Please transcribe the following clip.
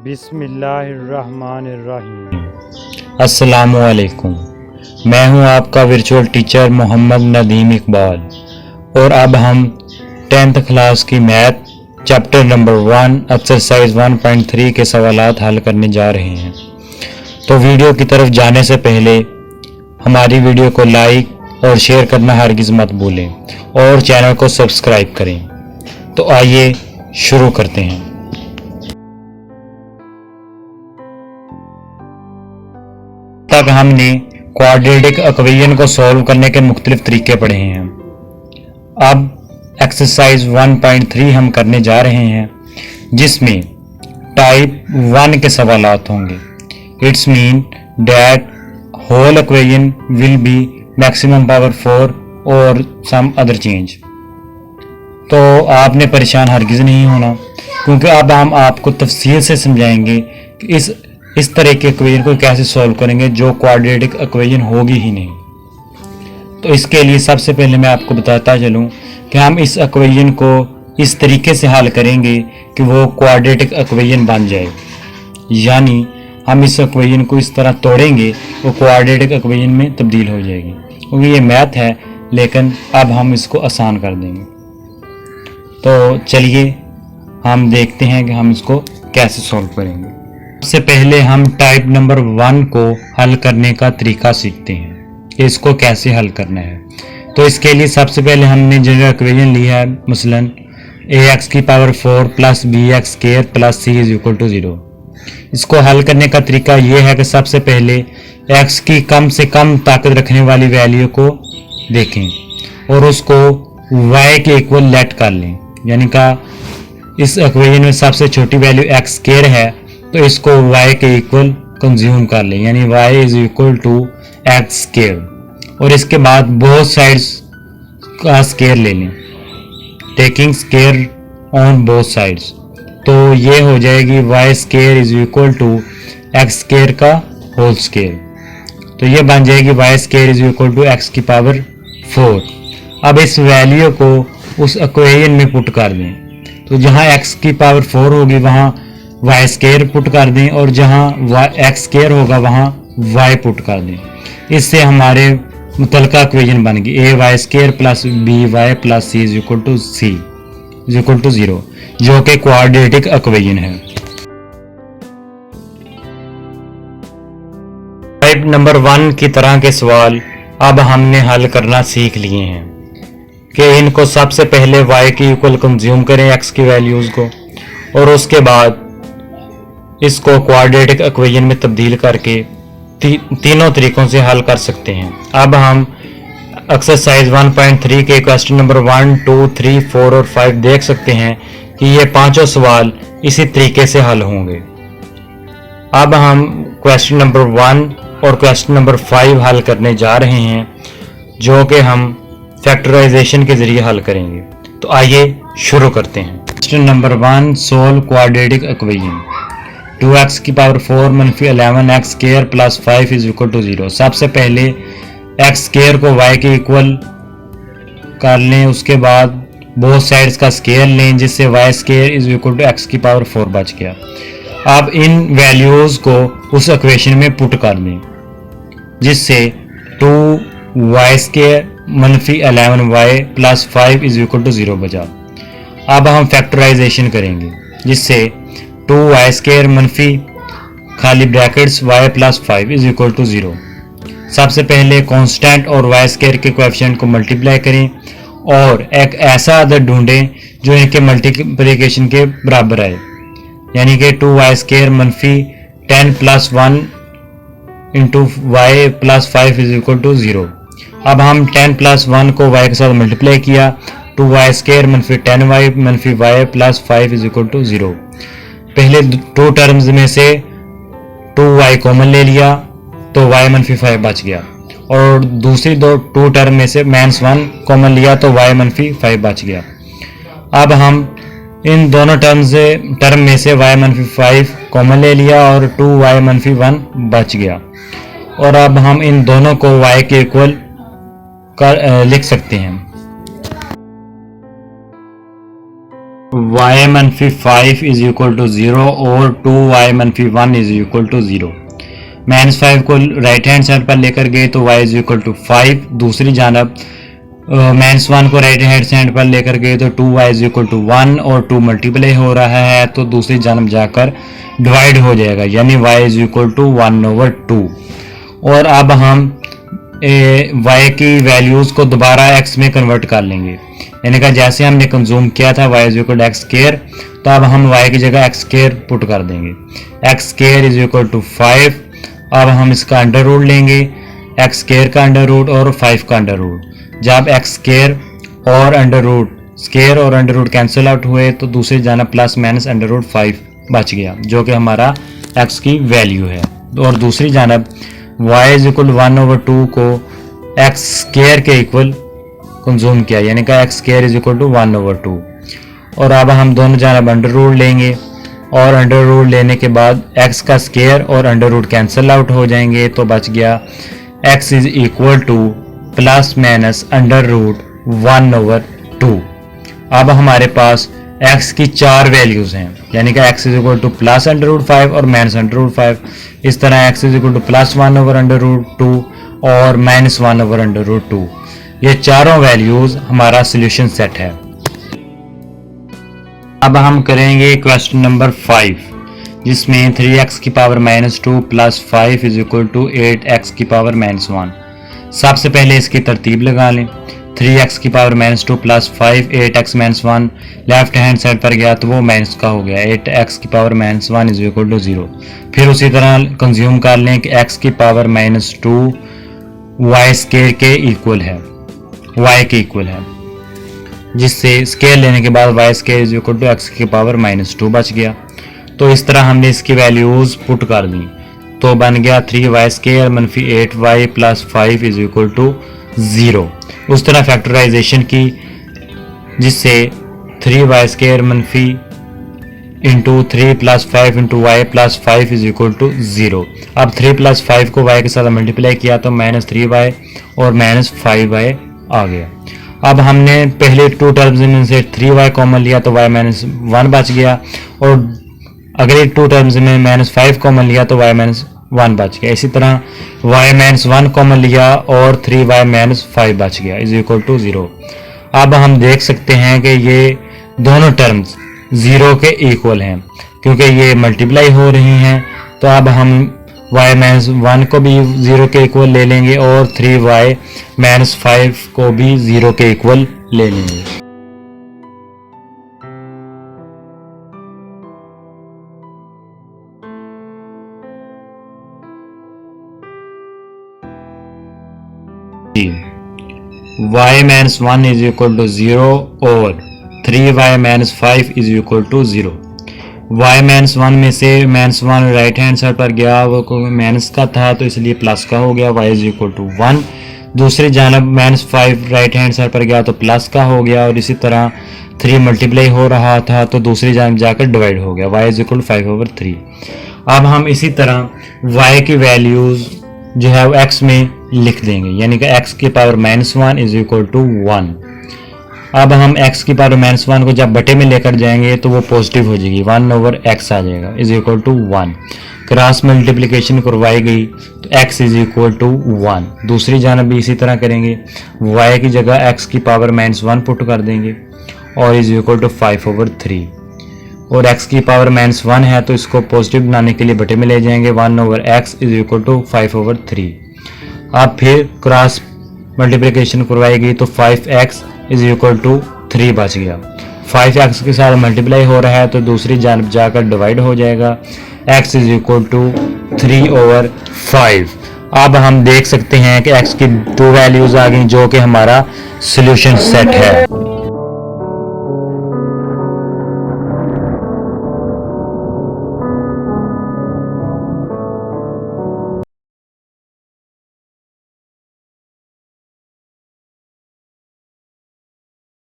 बिस्मिल्लाहिर्रहमानिर्रहीम। अस्सलामुअलैकुम। मैं हूं आपका वर्चुअल टीचर मोहम्मद नदीम इकबाल और अब हम 10th क्लास की मैथ चैप्टर नंबर 1 एक्सरसाइज 1.3 के सवालात हल करने जा रहे हैं। तो वीडियो की तरफ जाने से पहले हमारी वीडियो को लाइक और शेयर करना हरगिज़ मत भूलें और चैनल को सब्सक्राइब करें। तो आइए शुरू करते हैं। तक हमने क्वाड्रेटिक इक्वेशन को सॉल्व करने के मुख्तलिफ तरीके पढ़े हैं। अब एक्सरसाइज 1.3 हम करने जा रहे हैं जिसमें टाइप 1 के सवालात होंगे। It's mean that whole equation will be maximum power 4 और सम अदर चेंज। तो आपने परेशान हरगिज़ नहीं होना, क्योंकि अब हम आपको तफसील से समझाएंगे कि इस तरह के इक्वेशन को कैसे सॉल्व करेंगे जो क्वाड्रेटिक इक्वेशन होगी ही नहीं। तो इसके लिए सबसे पहले मैं आपको बताता चलूं कि हम इस इक्वेशन को इस तरीके से हल करेंगे कि वो क्वाड्रेटिक इक्वेशन बन जाए, यानी हम इस इक्वेशन को इस तरह तोड़ेंगे वो क्वाड्रेटिक इक्वेशन में तब्दील हो जाएगी। क्योंकि ये मैथ है लेकिन अब हम इसको आसान कर देंगे। तो चलिए हम देखते हैं कि हम इसको कैसे सॉल्व करेंगे। सबसे पहले हम टाइप नंबर 1 को हल करने का तरीका सीखते हैं कि इसको कैसे हल करना है। तो इसके लिए सबसे पहले हमने जनरल इक्वेशन लिया है, मसलन ax की power 4 plus bx square plus c is equal to 0। इसको हल करने का तरीका यह है कि सबसे पहले x की कम से कम ताकत रखने वाली वैल्यू को देखें और उसको y के इक्वल लेट कर लें, यानी कि इस इक्वेशन में सबसे छोटी वैल्यू x स्क्वायर है तो इसको y के इक्वल कंज्यूम कर लें, यानी y is equal to x square, और इसके बाद बोथ साइड्स का स्क्वायर ले लें, taking square on both sides. तो ये हो जाएगी y square is equal to x square का होल स्क्वायर। तो ये बन जाएगी y square is equal to x की पावर 4। अब इस वैल्यू को उस इक्वेशन में पुट कर दें। तो जहाँ x की पावर 4 होगी वहाँ y स्क्वायर पुट कर दें और जहाँ x स्क्वायर होगा वहाँ y पुट कर दें। इससे हमारे मुतलका इक्वेशन बन गई a y square plus b y plus c is equal to 0, जो कि क्वाड्रेटिक इक्वेशन है। टाइप नंबर 1 की तरह के सवाल अब हमने हल करना सीख लिए हैं कि इनको सबसे पहले y के इक्वल कंज्यूम करें x की वैल्यूज को, और उसके बाद इसको क्वाड्रेटिक इक्वेशन में तब्दील करके तीनों तरीकों से हल कर सकते हैं। अब हम एक्सरसाइज 1.3 के क्वेश्चन नंबर 1, 2, 3, 4 और 5 देख सकते हैं कि ये पांचों सवाल इसी तरीके से हल होंगे। अब हम क्वेश्चन नंबर 1 और क्वेश्चन नंबर 5 हल करने जा रहे हैं, जो कि हम फैक्टराइजेशन के जरिए हल करेंगे। तो आइए शुरू करते हैं। Question number 1, solve quadratic equation. 2x की पावर 4 मनफी 11x square plus 5 is equal to 0। सबसे पहले x स्क्वायर को y के इक्वल कर लें, उसके बाद बोथ साइड्स का स्क्वायर लें जिससे y square is equal to x की पावर 4 बच गया। अब इन वैल्यूज को उस इक्वेशन में पुट कर दें जिससे 2y स्क्वायर मनफी 11y plus 5 is equal to 0 बचा। अब हम फैक्टराइजेशन करेंगे जिससे 2y स्क्वायर मनफी खाली brackets y plus 5 is equal to 0। सबसे पहले कांस्टेंट और y स्क्वायर के कोएफिशिएंट को मल्टीप्लाई करें और एक ऐसा अदद ढूंढें जो इनके मल्टीप्लिकेशन के बराबर आए, यानी कि 2y स्क्वायर मनफी 10 plus 1 into y plus 5 is equal to 0। अब हम 10 प्लस 1 को y के साथ मल्टीप्लाई किया, 2y स्क्वायर मनफी 10y मनफी y plus 5 is equal to 0। पहले दो टर्म्स में से 2y कॉमन ले लिया तो y मनफी 5 बच गया, और दूसरी टू टर्म में से -1 कॉमन लिया तो y मनफी 5 बच गया। अब हम इन दोनों टर्म में से y मनफी 5 कॉमन ले लिया और 2y मनफी 1 बच गया, और अब हम इन दोनों को y के इक्वल लिख सकते हैं। y मनफी 5 इज इक्वल टू 0 और 2y मनफी 1 इज इक्वल टू 0। -5 को राइट हैंड साइड पर लेकर गए तो y इज इक्वल टू 5। दूसरी जानब -1 को राइट हैंड साइड पर लेकर गए तो 2y इज इक्वल टू 1 और 2 मल्टीप्लाई हो रहा है तो दूसरी जानब जाकर डिवाइड हो जाएगा, यानी y इज इक्वल टू 1/2। और अब हम y की वैल्यूज़ को दोबारा x में कन्वर्ट कर लेंगे, यानी कि जैसे हमने कंज्यूम किया था y is equal to x square, तो अब हम y की जगह एक्स स्क्वायर पुट कर देंगे। X square is equal to 5। अब हम इसका अंडर रूट लेंगे, एक्स स्क्वायर का अंडर रूट और 5 का अंडर रूट। जब एक्स स्क्वायर और अंडर रूट कैंसिल आउट हुए तो दूसरी जानब प्लस माइनस अंडर रूट 5 बच गया, जो कि हमारा x की वैल्यू है। और दूसरी जानब y इज इक्वल 1/2 को एक्स स्क्वायर के इक्वल कंज्यूम किया, यानी कि x square is equal to 1/2। और अब हम दोनों जानब अंडर रूट लेंगे और अंडर रूट लेने के बाद x का स्क्वायर और अंडर रूट कैंसिल आउट हो जाएंगे तो बच गया x is equal to plus minus under root 1/2। अब हमारे पास x की 4 वैल्यूज़ हैं, यानी कि x is equal to plus under root 5 और माइनस अंडर रूट 5। इस तरह x is equal to plus 1/√2 और माइनस 1/√2। ये चारों वैल्यूज़ हमारा सोल्यूशन सेट है। अब हम करेंगे क्वेश्चन नंबर 5, जिसमें 3x की power -2 plus 5 is equal to 8x की पावर -1। सबसे पहले इसकी तरतीब लगा लें। 3x की power -2 plus 5 8x -1 left hand side पर गया तो वो माइनस का हो गया, 8x की पावर -1 इज इक्वल टू 0। फिर उसी तरह कंज्यूम कर लें कि x की पावर -2 y स्क्वायर के इक्वल है, y के इक्वल है, जिससे स्क्वायर लेने के बाद y square is equal to x की पावर -2 बच गया। तो इस तरह हमने इसकी वैल्यूज़ पुट कर दी तो बन गया 3y स्क्वायर मनफी 8y plus 5 is equal to 0। उस तरह फैक्टराइजेशन की, जिससे 3y स्क्वायर मनफी into 3 plus 5 into y plus 5 is equal to 0। अब 3 प्लस 5 को y के साथ मल्टीप्लाई किया तो -3y और -5y आ गया। अब हमने पहले 2 टर्म्स में से 3y कॉमन लिया तो y -1 बच गया, और अगले 2 टर्म्स में -5 कॉमन लिया तो y -1 बच गया। इसी तरह y -1 कॉमन लिया और 3y -5 बच गया इज इक्वल टू 0। अब हम देख सकते हैं कि ये दोनों टर्म्स 0 के इक्वल हैं, क्योंकि ये मल्टीप्लाई हो रही हैं। तो अब हम y -1 को भी 0 के इक्वल ले लेंगे और 3y -5 को भी 0 के इक्वल ले लेंगे। y -1 इज इक्वल टू 0 और 3y -5 is equal to 0। y -1 में से -1 राइट हैंड साइड पर गया, वो माइनस का था तो इसलिए प्लस का हो गया, y इज इक्वल टू 1। दूसरी जानब -5 राइट हैंड साइड पर गया तो प्लस का हो गया, और इसी तरह 3 मल्टीप्लाई हो रहा था तो दूसरी जानब जाकर डिवाइड हो गया, y इज इक्वल टू 5/3। अब हम इसी तरह y की वैल्यूज़ जो है वो x में लिख देंगे, यानी कि x की पावर -1 इज इक्वल टू 1। अब हम x की पावर -1 को जब बटे में लेकर जाएंगे तो वो पॉजिटिव हो जाएगी, 1/x आ जाएगा is equal to 1। Cross multiplication करवाई गई तो x इज इक्वल टू 1। दूसरी जानब भी इसी तरह करेंगे, y की जगह x की पावर -1 पुट कर देंगे और इज इक्वल टू 5/3। और x की पावर -1 है तो इसको पॉजिटिव बनाने के लिए बटे में ले जाएंगे, 1/x इज इक्वल टू 5/3। अब फिर क्रॉस मल्टीप्लिकेशन करवाई गई तो 5x इज इक्वल टू 3 बच गया। 5x के साथ मल्टीप्लाई हो रहा है तो दूसरी जानब जाकर डिवाइड हो जाएगा, x इज इक्वल टू 3/5। अब हम देख सकते हैं कि x की 2 वैल्यूज आ गई, जो कि हमारा सोल्यूशन सेट है।